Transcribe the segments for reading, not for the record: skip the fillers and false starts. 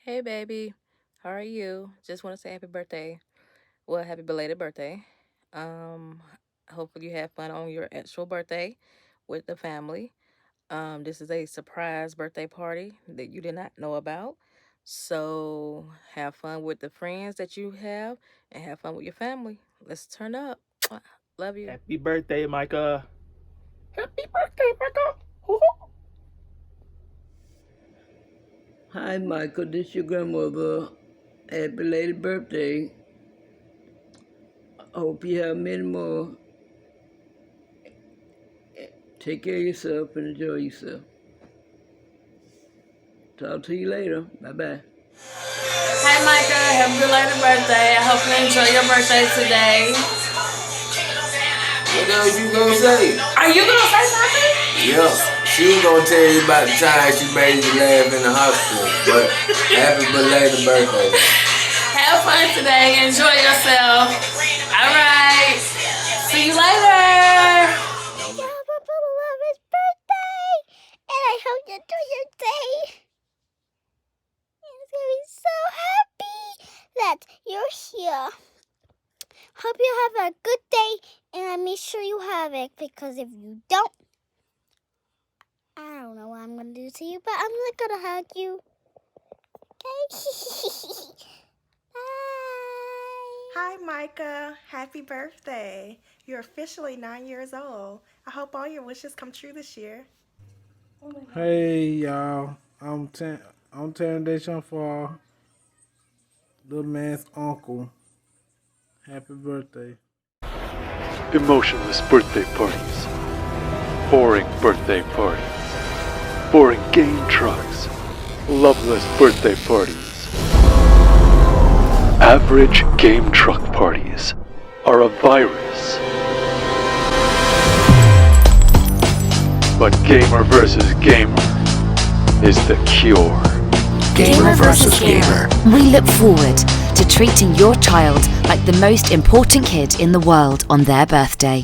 Hey, baby. How are you? Just want to say happy birthday. Well, happy belated birthday. Um, Hopefully you have fun on your actual birthday with the family. This is a surprise birthday party that you did not know about. So have fun with the friends that you have and have fun with your family. Let's turn up. Mwah. Love you. Happy birthday, Micah. Happy birthday, Micah. Hoo-hoo. Hi, Michael. This your grandmother. Happy belated birthday. I hope you have many more. Take care of yourself and enjoy yourself. Talk to you later. Bye-bye. Hey Micah, happy belated birthday. I hope you enjoy your birthday today. What else you gonna say? Are you gonna say something? Yeah, she was gonna tell you about the time she made you laugh in the hospital. But happy belated birthday. Have fun today. Enjoy yourself. Alright. See you later. Love his birthday, and I hope you enjoy your day. He's gonna be so happy that you're here. Hope you have a good day, and I make sure you have it, because if you don't, I don't know what I'm gonna do to you, but I'm not gonna hug you. Okay? Bye. Hi, Micah. Happy birthday. You're officially 9 years old. I hope all your wishes come true this year. Hey y'all, I'm Terrence Deshawn for little man's uncle. Happy birthday. Emotionless birthday parties. Boring birthday parties. Boring game trucks. Loveless birthday parties. Average game truck parties are a virus. But gamer versus gamer is the cure. Gamer versus Gamer. We look forward to treating your child like the most important kid in the world on their birthday.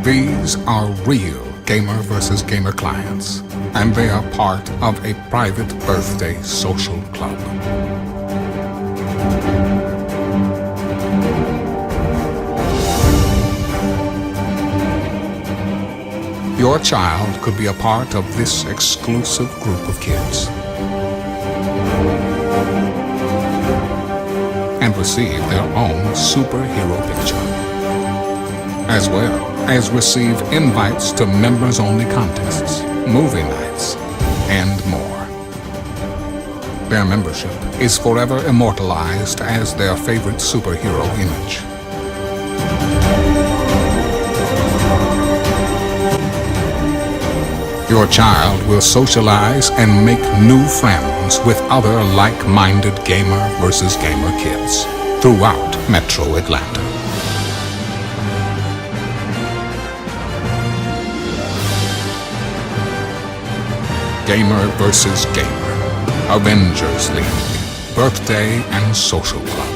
These are real Gamer vs. Gamer clients, and they are part of a private birthday social club. Your child could be a part of this exclusive group of kids and receive their own superhero picture, as well as receive invites to members-only contests, movie nights, and more. Their membership is forever immortalized as their favorite superhero image. Your child will socialize and make new friends with other like-minded gamer versus gamer kids throughout Metro Atlanta. Gamer vs. Gamer, Avengers League, Birthday and Social Club.